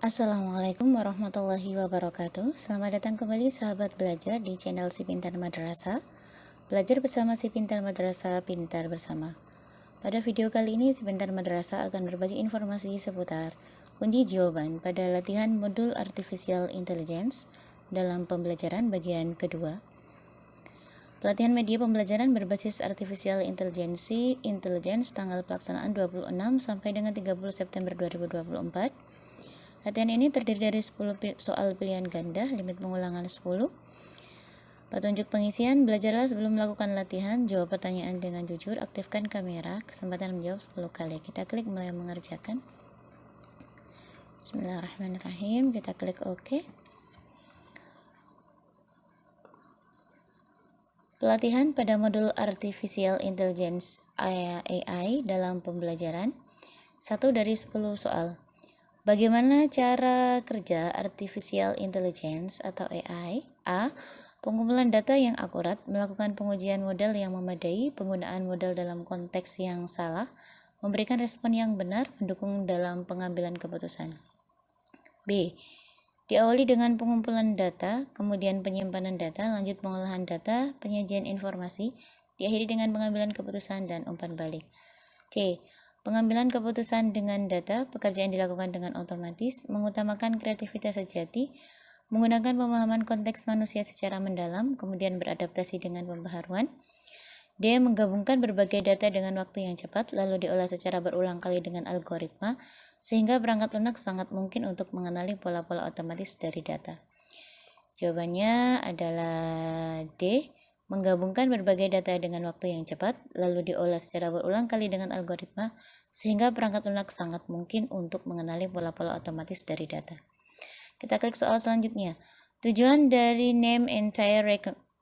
Assalamualaikum warahmatullahi wabarakatuh. Selamat datang kembali sahabat belajar di channel Si Pintar Madrasah. Belajar bersama Si Pintar Madrasah, pintar bersama. Pada video kali ini Si Pintar Madrasah akan berbagi informasi seputar kunci jawaban pada latihan modul Artificial Intelligence dalam pembelajaran bagian kedua. Pelatihan media pembelajaran berbasis Artificial Intelligence tanggal pelaksanaan 26 sampai dengan 30 September 2024. Latihan ini terdiri dari 10 soal pilihan ganda, limit pengulangan 10. Petunjuk pengisian, belajarlah sebelum melakukan latihan, jawab pertanyaan dengan jujur, aktifkan kamera, kesempatan menjawab 10 kali. Kita klik mulai mengerjakan. Bismillahirrahmanirrahim, kita klik OK. Pelatihan pada modul Artificial Intelligence AI dalam pembelajaran. 1 dari 10 soal. Bagaimana cara kerja Artificial Intelligence atau AI? A. Pengumpulan data yang akurat, melakukan pengujian model yang memadai, penggunaan model dalam konteks yang salah, memberikan respon yang benar, mendukung dalam pengambilan keputusan. B. Diawali dengan pengumpulan data, kemudian penyimpanan data, lanjut pengolahan data, penyajian informasi, diakhiri dengan pengambilan keputusan dan umpan balik. C. Pengambilan keputusan dengan data, pekerjaan dilakukan dengan otomatis, mengutamakan kreativitas sejati, menggunakan pemahaman konteks manusia secara mendalam, kemudian beradaptasi dengan pembaharuan. D. Menggabungkan berbagai data dengan waktu yang cepat, lalu diolah secara berulang kali dengan algoritma, sehingga perangkat lunak sangat mungkin untuk mengenali pola-pola otomatis dari data. Jawabannya adalah D. Menggabungkan berbagai data dengan waktu yang cepat, lalu diolah secara berulang kali dengan algoritma, sehingga perangkat lunak sangat mungkin untuk mengenali pola-pola otomatis dari data. Kita klik soal selanjutnya. Tujuan dari Name Entire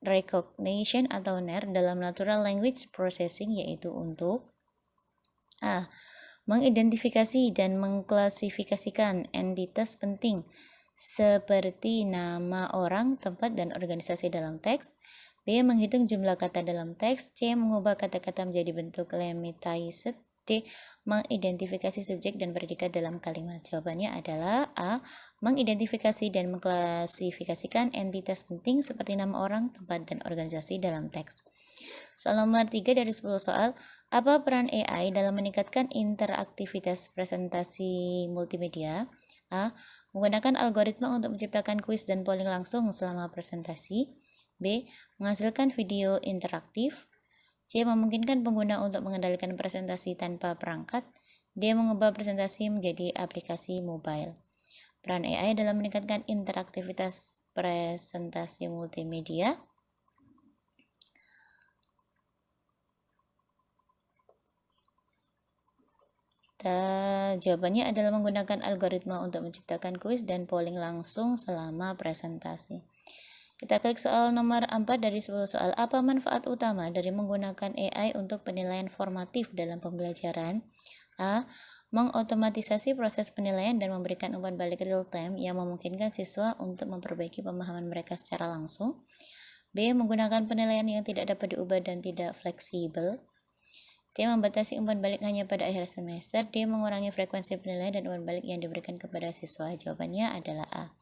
Recognition atau NER dalam Natural Language Processing yaitu untuk A. Mengidentifikasi dan mengklasifikasikan entitas penting seperti nama orang, tempat, dan organisasi dalam teks. B. Menghitung jumlah kata dalam teks. C. Mengubah kata-kata menjadi bentuk lemmatized. D. Mengidentifikasi subjek dan predikat dalam kalimat. Jawabannya adalah A. Mengidentifikasi dan mengklasifikasikan entitas penting seperti nama orang, tempat, dan organisasi dalam teks. Soal nomor 3 dari 10 soal. Apa peran AI dalam meningkatkan interaktivitas presentasi multimedia? A. Menggunakan algoritma untuk menciptakan kuis dan polling langsung selama presentasi. B. Menghasilkan video interaktif. C. Memungkinkan pengguna untuk mengendalikan presentasi tanpa perangkat. D. Mengubah presentasi menjadi aplikasi mobile. Peran AI dalam meningkatkan interaktivitas presentasi multimedia. Jawabannya adalah menggunakan algoritma untuk menciptakan kuis dan polling langsung selama presentasi. Kita klik soal nomor 4 dari 10 soal. Apa manfaat utama dari menggunakan AI untuk penilaian formatif dalam pembelajaran? A. Mengotomatisasi proses penilaian dan memberikan umpan balik real time yang memungkinkan siswa untuk memperbaiki pemahaman mereka secara langsung. B. Menggunakan penilaian yang tidak dapat diubah dan tidak fleksibel. C. Membatasi umpan balik hanya pada akhir semester. D. Mengurangi frekuensi penilaian dan umpan balik yang diberikan kepada siswa. Jawabannya adalah A.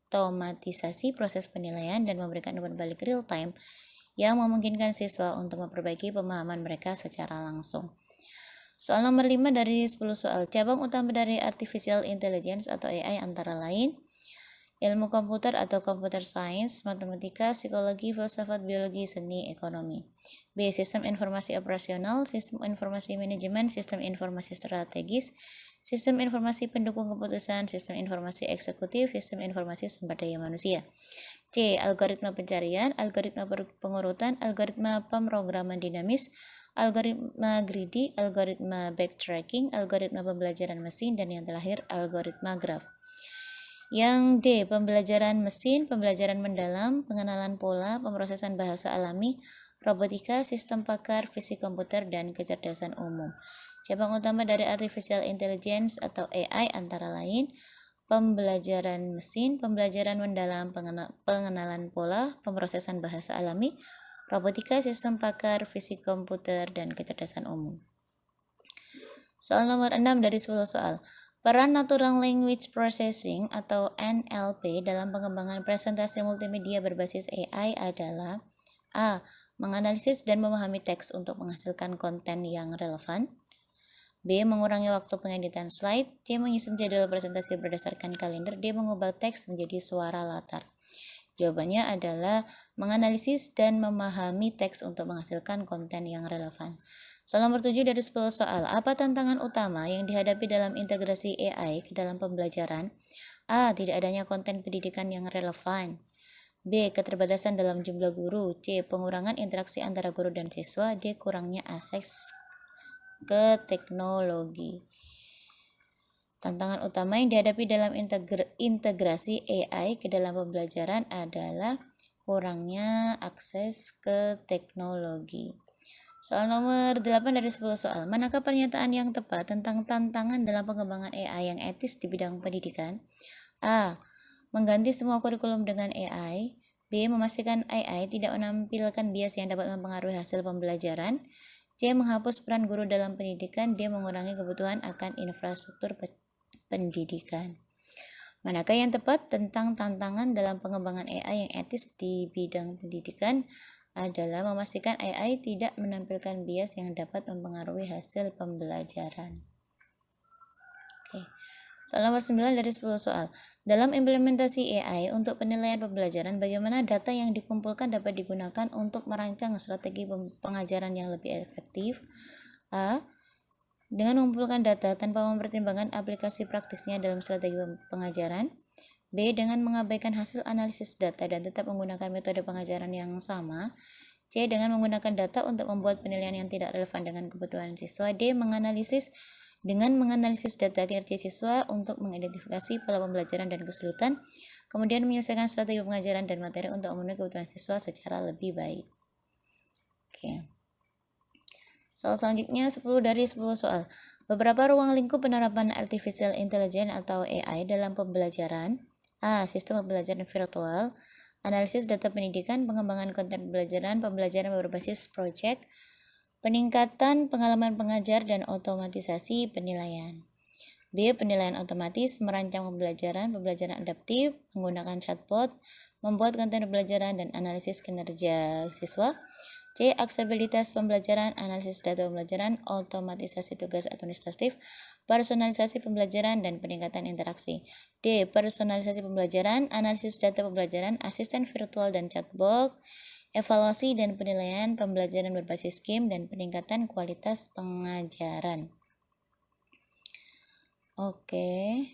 Mengotomatisasi proses penilaian dan memberikan umpan balik real time yang memungkinkan siswa untuk memperbaiki pemahaman mereka secara langsung. Soal nomor 5 dari 10 soal. Cabang utama dari Artificial Intelligence atau AI antara lain ilmu komputer atau computer science, matematika, psikologi, filsafat, biologi, seni, ekonomi. B. Sistem informasi operasional, sistem informasi manajemen, sistem informasi strategis, sistem informasi pendukung keputusan, sistem informasi eksekutif, sistem informasi sumber daya manusia. C. Algoritma pencarian, algoritma pengurutan, algoritma pemrograman dinamis, algoritma greedy, algoritma backtracking, algoritma pembelajaran mesin, dan yang terakhir algoritma graph. Yang D. Pembelajaran mesin, pembelajaran mendalam, pengenalan pola, pemrosesan bahasa alami, robotika, sistem pakar, fisik komputer, dan kecerdasan umum. Cabang utama dari Artificial Intelligence atau AI antara lain pembelajaran mesin, pembelajaran mendalam, pengenalan pola, pemrosesan bahasa alami, robotika, sistem pakar, fisik komputer, dan kecerdasan umum. Soal nomor 6 dari 10 soal. Peran Natural Language Processing atau NLP dalam pengembangan presentasi multimedia berbasis AI adalah A. Menganalisis dan memahami teks untuk menghasilkan konten yang relevan. B. Mengurangi waktu pengeditan slide. C. Menyusun jadwal presentasi berdasarkan kalender. D. Mengubah teks menjadi suara latar. Jawabannya adalah menganalisis dan memahami teks untuk menghasilkan konten yang relevan. Soal nomor 7 dari 10 soal. Apa tantangan utama yang dihadapi dalam integrasi AI ke dalam pembelajaran? A. Tidak adanya konten pendidikan yang relevan. B. Keterbatasan dalam jumlah guru. C. Pengurangan interaksi antara guru dan siswa. D. Kurangnya akses ke teknologi. Tantangan utama yang dihadapi dalam integrasi AI ke dalam pembelajaran adalah kurangnya akses ke teknologi. Soal nomor 8 dari 10 soal. Manakah pernyataan yang tepat tentang tantangan dalam pengembangan AI yang etis di bidang pendidikan? A. Mengganti semua kurikulum dengan AI. B. Memastikan AI tidak menampilkan bias yang dapat mempengaruhi hasil pembelajaran. C. Menghapus peran guru dalam pendidikan. D. Mengurangi kebutuhan akan infrastruktur pendidikan. Manakah yang tepat tentang tantangan dalam pengembangan AI yang etis di bidang pendidikan? Adalah memastikan AI tidak menampilkan bias yang dapat mempengaruhi hasil pembelajaran. Oke. Soal nomor 9 dari 10 soal. Dalam implementasi AI untuk penilaian pembelajaran, bagaimana data yang dikumpulkan dapat digunakan untuk merancang strategi pengajaran yang lebih efektif? A. Dengan mengumpulkan data tanpa mempertimbangkan aplikasi praktisnya dalam strategi pengajaran. B. Dengan mengabaikan hasil analisis data dan tetap menggunakan metode pengajaran yang sama. C. Dengan menggunakan data untuk membuat penilaian yang tidak relevan dengan kebutuhan siswa. D. Dengan menganalisis data kinerja siswa untuk mengidentifikasi pola pembelajaran dan kesulitan, kemudian menyesuaikan strategi pengajaran dan materi untuk memenuhi kebutuhan siswa secara lebih baik. Oke. Soal selanjutnya 10 dari 10 soal. Beberapa ruang lingkup penerapan Artificial Intelligence atau AI dalam pembelajaran. A. Sistem pembelajaran virtual, analisis data pendidikan, pengembangan konten pembelajaran berbasis proyek, peningkatan pengalaman pengajar dan otomatisasi penilaian. B. Penilaian otomatis, merancang pembelajaran adaptif, menggunakan chatbot, membuat konten pembelajaran dan analisis kinerja siswa. C. Aksesibilitas pembelajaran, analisis data pembelajaran, otomatisasi tugas administratif, personalisasi pembelajaran, dan peningkatan interaksi. D. Personalisasi pembelajaran, analisis data pembelajaran, asisten virtual dan chatbot, evaluasi dan penilaian pembelajaran berbasis game, dan peningkatan kualitas pengajaran. Oke.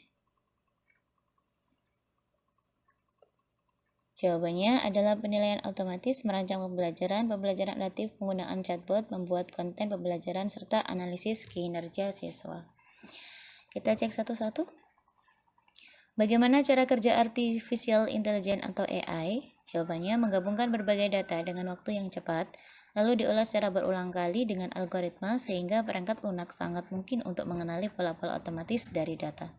Jawabannya adalah penilaian otomatis, merancang pembelajaran adaptif, penggunaan chatbot, membuat konten pembelajaran, serta analisis kinerja siswa. Kita cek satu-satu. Bagaimana cara kerja Artificial Intelligence atau AI? Jawabannya menggabungkan berbagai data dengan waktu yang cepat, lalu diolah secara berulang kali dengan algoritma sehingga perangkat lunak sangat mungkin untuk mengenali pola-pola otomatis dari data.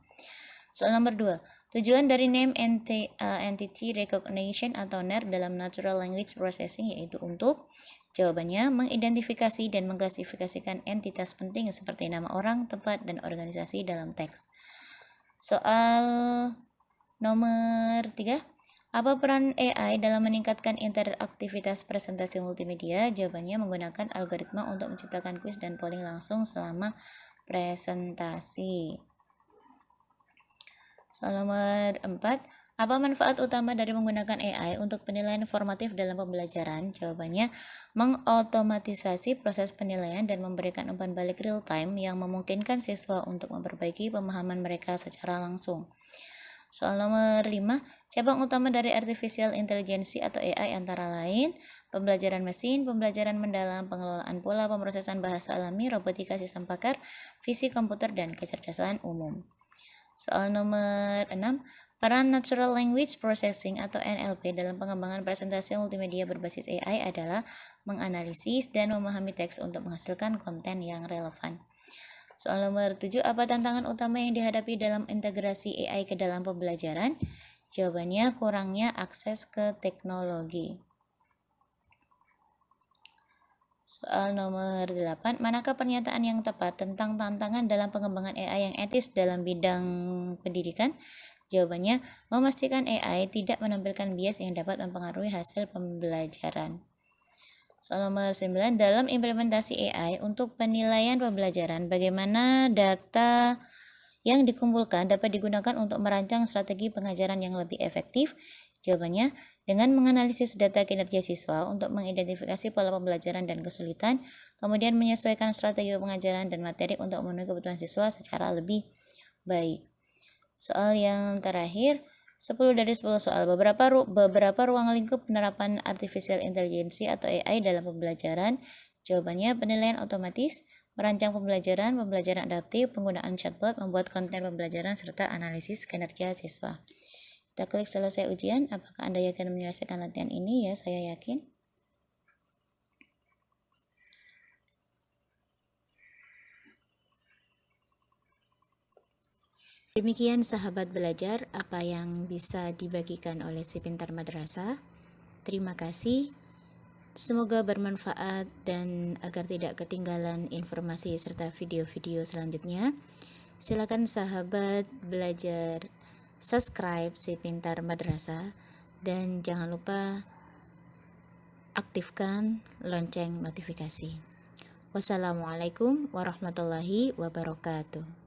Soal nomor 2. Tujuan dari Name Entity Recognition atau NER dalam Natural Language Processing yaitu untuk jawabannya mengidentifikasi dan mengklasifikasikan entitas penting seperti nama orang, tempat, dan organisasi dalam teks. Soal nomor 3. Apa peran AI dalam meningkatkan interaktivitas presentasi multimedia? Jawabannya menggunakan algoritma untuk menciptakan kuis dan polling langsung selama presentasi. Soal nomor 4. Apa manfaat utama dari menggunakan AI untuk penilaian formatif dalam pembelajaran? Jawabannya, mengotomatisasi proses penilaian dan memberikan umpan balik real time yang memungkinkan siswa untuk memperbaiki pemahaman mereka secara langsung. Soal nomor 5. Cabang utama dari Artificial Intelligence atau AI antara lain pembelajaran mesin, pembelajaran mendalam, pengelolaan pola, pemrosesan bahasa alami, robotika sistem pakar, visi komputer, dan kecerdasan umum. Soal nomor 6. Peran Natural Language Processing atau NLP dalam pengembangan presentasi multimedia berbasis AI adalah menganalisis dan memahami teks untuk menghasilkan konten yang relevan. Soal nomor 7. Apa tantangan utama yang dihadapi dalam integrasi AI ke dalam pembelajaran? Jawabannya kurangnya akses ke teknologi. Soal nomor 8, manakah pernyataan yang tepat tentang tantangan dalam pengembangan AI yang etis dalam bidang pendidikan? Jawabannya, memastikan AI tidak menampilkan bias yang dapat mempengaruhi hasil pembelajaran. Soal nomor 9, dalam implementasi AI untuk penilaian pembelajaran, bagaimana data yang dikumpulkan dapat digunakan untuk merancang strategi pengajaran yang lebih efektif? Jawabannya, dengan menganalisis data kinerja siswa untuk mengidentifikasi pola pembelajaran dan kesulitan, kemudian menyesuaikan strategi pengajaran dan materi untuk memenuhi kebutuhan siswa secara lebih baik. Soal yang terakhir, 10 dari 10 soal. Beberapa ruang lingkup penerapan artificial intelligence atau AI dalam pembelajaran. Jawabannya, penilaian otomatis, merancang pembelajaran, pembelajaran adaptif, penggunaan chatbot, membuat konten pembelajaran, serta analisis kinerja siswa. Kita klik selesai ujian. Apakah Anda yakin menyelesaikan latihan ini? Ya, saya yakin. Demikian sahabat belajar, apa yang bisa dibagikan oleh si Pintar Madrasah. Terima kasih. Semoga bermanfaat dan agar tidak ketinggalan informasi serta video-video selanjutnya. Silakan sahabat belajar subscribe si Pintar Madrasah dan jangan lupa aktifkan lonceng notifikasi. Wassalamualaikum warahmatullahi wabarakatuh.